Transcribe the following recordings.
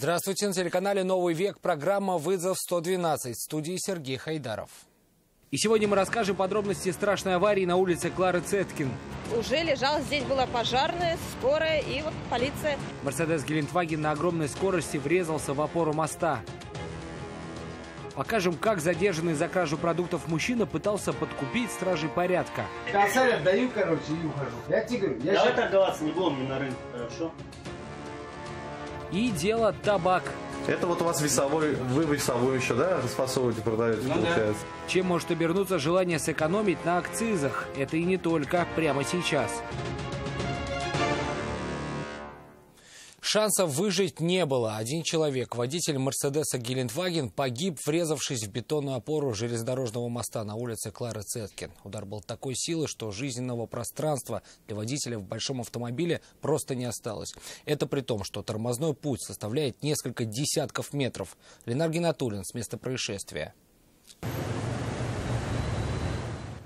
Здравствуйте, на телеканале «Новый век» программа «Вызов 112», в студии Сергей Хайдаров. И сегодня мы расскажем подробности страшной аварии на улице Клары Цеткин. Уже лежал, здесь была пожарная, скорая и вот полиция. Мерседес Гелендваген на огромной скорости врезался в опору моста. Покажем, как задержанный за кражу продуктов мужчина пытался подкупить стражей порядка. Косарь отдаю, короче, и ухожу. Я тебе говорю, Давай торговаться не будем на рынке, хорошо? И дело табак. Это вот у вас весовой, вы весовую еще, да, расфасовываете, продаете, получается? Да. Чем может обернуться желание сэкономить на акцизах? Это и не только прямо сейчас. Шансов выжить не было. Один человек, водитель Мерседеса Гелендваген, погиб, врезавшись в бетонную опору железнодорожного моста на улице Клары Цеткин. Удар был такой силы, что жизненного пространства для водителя в большом автомобиле просто не осталось. Это при том, что тормозной путь составляет несколько десятков метров. Ленар Гинатуллин с места происшествия.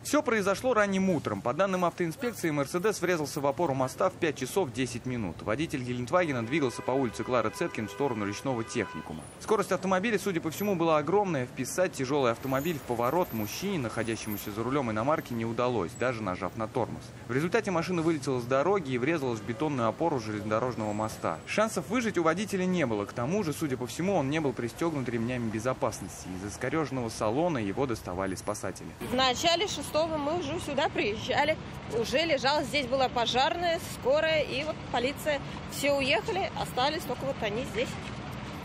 Все произошло ранним утром. По данным автоинспекции, Мерседес врезался в опору моста в 5 часов 10 минут. Водитель Гелендвагена двигался по улице Клары Цеткин в сторону речного техникума. Скорость автомобиля, судя по всему, была огромная. Вписать тяжелый автомобиль в поворот мужчине, находящемуся за рулем иномарки, не удалось, даже нажав на тормоз. В результате машина вылетела с дороги и врезалась в бетонную опору железнодорожного моста. Шансов выжить у водителя не было. К тому же, судя по всему, он не был пристегнут ремнями безопасности. Из искореженного салона его доставали спасатели. В начале 6-го мы уже сюда приезжали. Уже лежал, здесь была пожарная, скорая и вот полиция. Все уехали, остались только вот они здесь.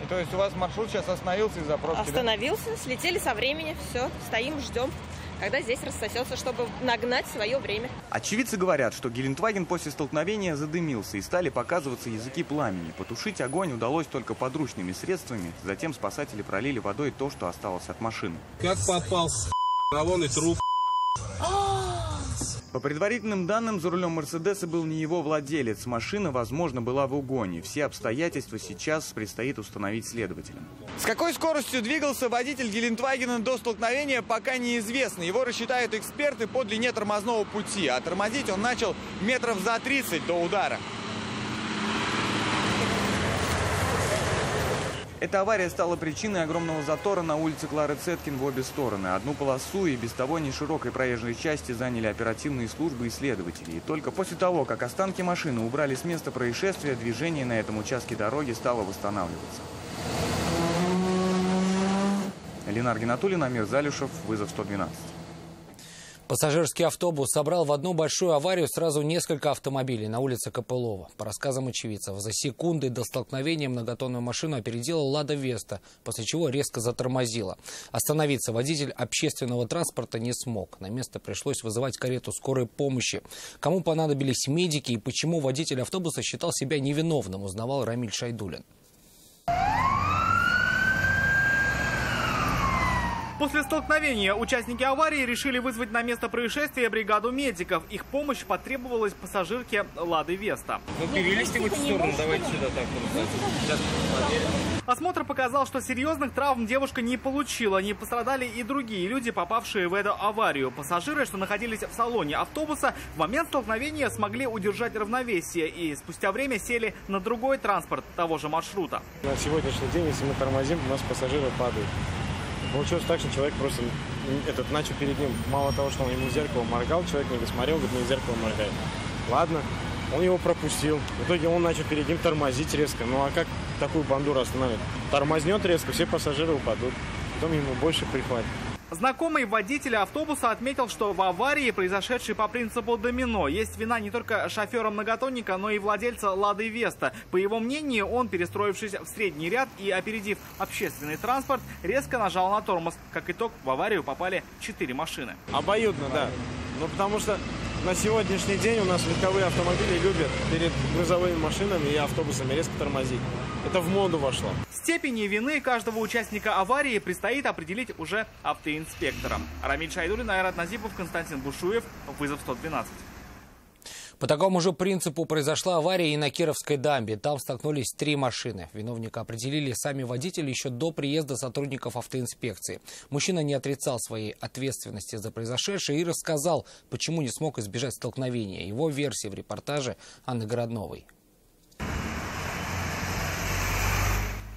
И то есть у вас маршрут сейчас остановился из-за пробки? Остановился, слетели со времени, все, стоим, ждем, когда здесь рассосется, чтобы нагнать свое время. Очевидцы говорят, что Гелендваген после столкновения задымился и стали показываться языки пламени. Потушить огонь удалось только подручными средствами. Затем спасатели пролили водой то, что осталось от машины. Как попал, а вон и труп. По предварительным данным, за рулем Мерседеса был не его владелец. Машина, возможно, была в угоне. Все обстоятельства сейчас предстоит установить следователям. С какой скоростью двигался водитель Гелендвагена до столкновения, пока неизвестно. Его рассчитают эксперты по длине тормозного пути. А тормозить он начал метров за 30 до удара. Эта авария стала причиной огромного затора на улице Клары Цеткин в обе стороны. Одну полосу и без того не широкой проезжей части заняли оперативные службы и следователи. И только после того, как останки машины убрали с места происшествия, движение на этом участке дороги стало восстанавливаться. Ленар Гинатуллин, Амир Залюшев, «Вызов 112». Пассажирский автобус собрал в одну большую аварию сразу несколько автомобилей на улице Копылова. По рассказам очевидцев, за секунды до столкновения многотонную машину опередила «Лада Веста», после чего резко затормозила. Остановиться водитель общественного транспорта не смог. На место пришлось вызывать карету скорой помощи. Кому понадобились медики и почему водитель автобуса считал себя невиновным, узнавал Рамиль Шайдуллин. После столкновения участники аварии решили вызвать на место происшествия бригаду медиков. Их помощь потребовалась пассажирке «Лады Веста». Ну, перелезьте в эту сторону, давайте сюда так. Сейчас проверим. Осмотр показал, что серьезных травм девушка не получила. Не пострадали и другие люди, попавшие в эту аварию. Пассажиры, что находились в салоне автобуса, в момент столкновения смогли удержать равновесие и спустя время сели на другой транспорт того же маршрута. На сегодняшний день, если мы тормозим, у нас пассажиры падают. Получилось так, что человек просто начал перед ним, мало того, что он ему в зеркало моргал, человек не досмотрел, говорит, мне в зеркало моргает. Ладно, он его пропустил. В итоге он начал перед ним тормозить резко. Ну а как такую бандуру остановить? Тормознет резко, все пассажиры упадут. Потом ему больше прихватит. Знакомый водителя автобуса отметил, что в аварии, произошедшей по принципу домино, есть вина не только шофера многотонника, но и владельца «Лады Веста». По его мнению, он, перестроившись в средний ряд и опередив общественный транспорт, резко нажал на тормоз. Как итог, в аварию попали 4 машины. Обоюдно, да. Ну потому что на сегодняшний день у нас легковые автомобили любят перед грузовыми машинами и автобусами резко тормозить. Это в моду вошло. Степени вины каждого участника аварии предстоит определить уже автоинспекторам. Рамиль Шайдуллин, Айрат Назипов, Константин Бушуев, «Вызов 112». По такому же принципу произошла авария и на Кировской дамбе. Там столкнулись 3 машины. Виновника определили сами водители еще до приезда сотрудников автоинспекции. Мужчина не отрицал своей ответственности за произошедшее и рассказал, почему не смог избежать столкновения. Его версия в репортаже Анны Городновой.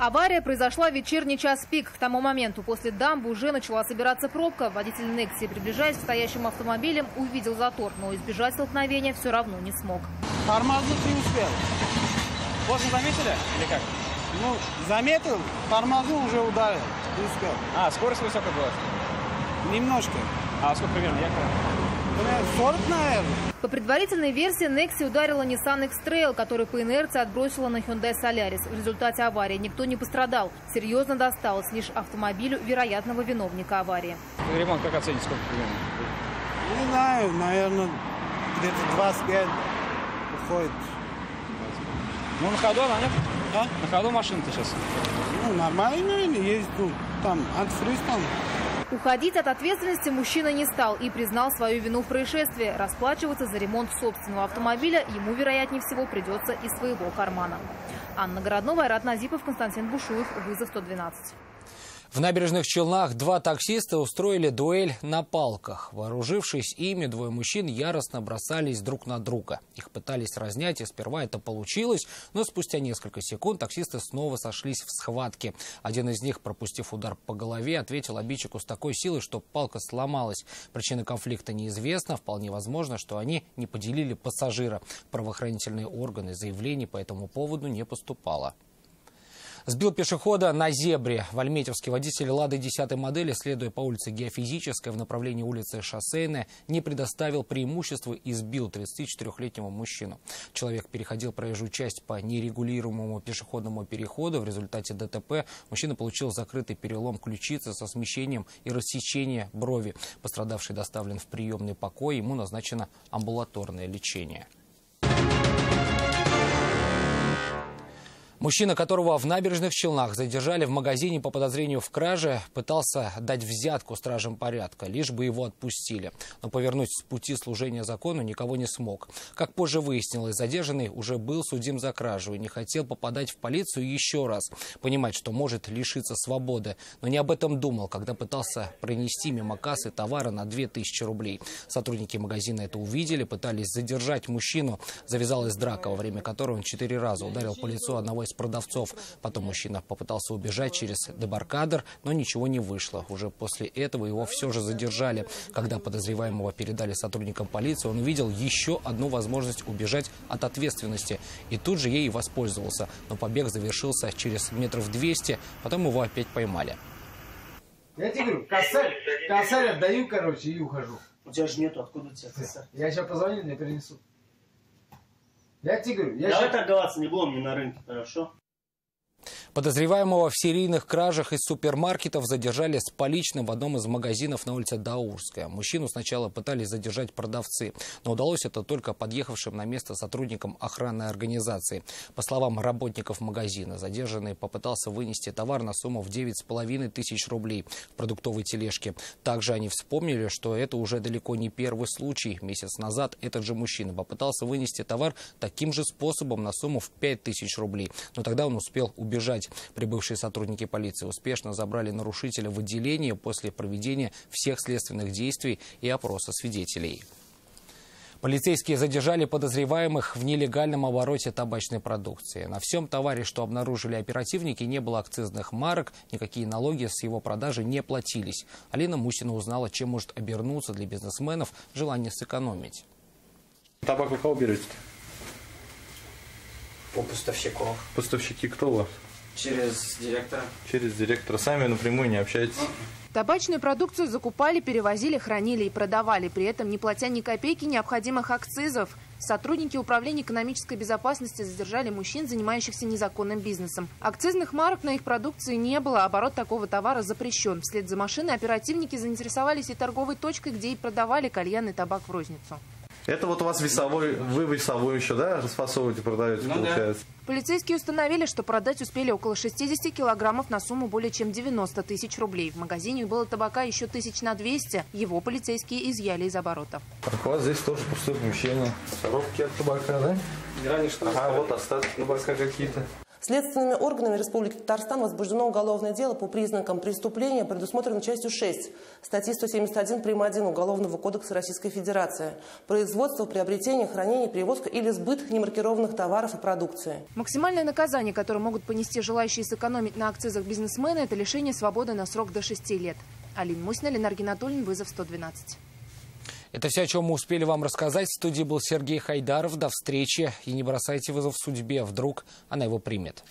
Авария произошла в вечерний час пик. К тому моменту после дамбы уже начала собираться пробка. Водитель Nexia, приближаясь к стоящим автомобилям, увидел затор, но избежать столкновения все равно не смог. Тормознуть не успел. Поздно заметили или как? Ну, заметил, тормознул, уже ударил. Не успел. А, скорость высокая была? Немножко. А сколько примерно ехал? 40, наверное. По предварительной версии, Nexia ударила Nissan X-Trail, который по инерции отбросила на Hyundai Solaris. В результате аварии никто не пострадал. Серьезно досталось лишь автомобилю вероятного виновника аварии. Ремонт как оценить, сколько примерно? Не знаю, наверное, где-то 25 уходит. Ну, на ходу она, нет? А? На ходу машина-то сейчас? Ну, нормально, наверное, ездит. Ну, там, антифриз там. Уходить от ответственности мужчина не стал и признал свою вину в происшествии. Расплачиваться за ремонт собственного автомобиля ему, вероятнее всего, придется из своего кармана. Анна Городнова, Айрат Назипов, Константин Бушуев. Вызов 112. В Набережных Челнах два таксиста устроили дуэль на палках. Вооружившись ими, двое мужчин яростно бросались друг на друга. Их пытались разнять, и сперва это получилось, но спустя несколько секунд таксисты снова сошлись в схватке. Один из них, пропустив удар по голове, ответил обидчику с такой силой, что палка сломалась. Причина конфликта неизвестна. Вполне возможно, что они не поделили пассажира. Правоохранительные органы заявлений по этому поводу не поступало. Сбил пешехода на зебре. В Альметьевске водитель «Лады» 10-й модели, следуя по улице Геофизической в направлении улицы Шоссейная, не предоставил преимущества и сбил 34-летнего мужчину. Человек переходил проезжую часть по нерегулируемому пешеходному переходу. В результате ДТП мужчина получил закрытый перелом ключицы со смещением и рассечение брови. Пострадавший доставлен в приемный покой. Ему назначено амбулаторное лечение. Мужчина, которого в Набережных Челнах задержали в магазине по подозрению в краже, пытался дать взятку стражам порядка, лишь бы его отпустили. Но повернуть с пути служения закону никого не смог. Как позже выяснилось, задержанный уже был судим за кражу и не хотел попадать в полицию еще раз. Понимать, что может лишиться свободы. Но не об этом думал, когда пытался пронести мимо кассы товара на 2000 рублей. Сотрудники магазина это увидели, пытались задержать мужчину. Завязалась драка, во время которой он 4 раза ударил по лицу одного из продавцов. Потом мужчина попытался убежать через дебаркадер, но ничего не вышло. Уже после этого его все же задержали. Когда подозреваемого передали сотрудникам полиции, он увидел еще одну возможность убежать от ответственности. И тут же ей воспользовался. Но побег завершился через 200 метров. Потом его опять поймали. Я тебе говорю, косарь отдаю, короче, и ухожу. У тебя же нету, откуда у тебя косарь? Я сейчас позвоню, мне принесут. Я тебе говорю, Давай торговаться не будем, не на рынке, хорошо? Подозреваемого в серийных кражах из супермаркетов задержали с поличным в одном из магазинов на улице Даурская. Мужчину сначала пытались задержать продавцы, но удалось это только подъехавшим на место сотрудникам охранной организации. По словам работников магазина, задержанный попытался вынести товар на сумму в 9500 рублей в продуктовой тележке. Также они вспомнили, что это уже далеко не первый случай. Месяц назад этот же мужчина попытался вынести товар таким же способом на сумму в 5000 рублей. Но тогда он успел убежать. Прибывшие сотрудники полиции успешно забрали нарушителя в отделение после проведения всех следственных действий и опроса свидетелей. Полицейские задержали подозреваемых в нелегальном обороте табачной продукции. На всем товаре, что обнаружили оперативники, не было акцизных марок, никакие налоги с его продажи не платились. Алина Мусина узнала, чем может обернуться для бизнесменов желание сэкономить. Табак у кого берете-то? У поставщиков. Поставщики кто у вас? Через директора. Через директора. Сами напрямую не общаетесь? Табачную продукцию закупали, перевозили, хранили и продавали, при этом не платя ни копейки необходимых акцизов. Сотрудники Управления экономической безопасности задержали мужчин, занимающихся незаконным бизнесом. Акцизных марок на их продукции не было, оборот такого товара запрещен. Вслед за машиной оперативники заинтересовались и торговой точкой, где и продавали кальянный табак в розницу. Это вот у вас весовой, вы весовой еще, да, расфасовываете, продаете, получается? Да. Полицейские установили, что продать успели около 60 килограммов на сумму более чем 90 000 рублей. В магазине было табака еще 200. Его полицейские изъяли из оборота. Так, у вас здесь тоже пустое помещение. Коробки от табака, да? Ранее что? Ага, вот остатки табака какие-то. Следственными органами Республики Татарстан возбуждено уголовное дело по признакам преступления, предусмотрено частью 6 статьи 171 прим. 1 Уголовного кодекса Российской Федерации. Производство, приобретение, хранение, перевозка или сбыт немаркированных товаров и продукции. Максимальное наказание, которое могут понести желающие сэкономить на акцизах бизнесмены, это лишение свободы на срок до 6 лет. Алина Мусина, Ленар Гинатуллин, вызов 112. Это все, о чем мы успели вам рассказать. В студии был Сергей Хайдаров. До встречи. И не бросайте вызов судьбе. Вдруг она его примет.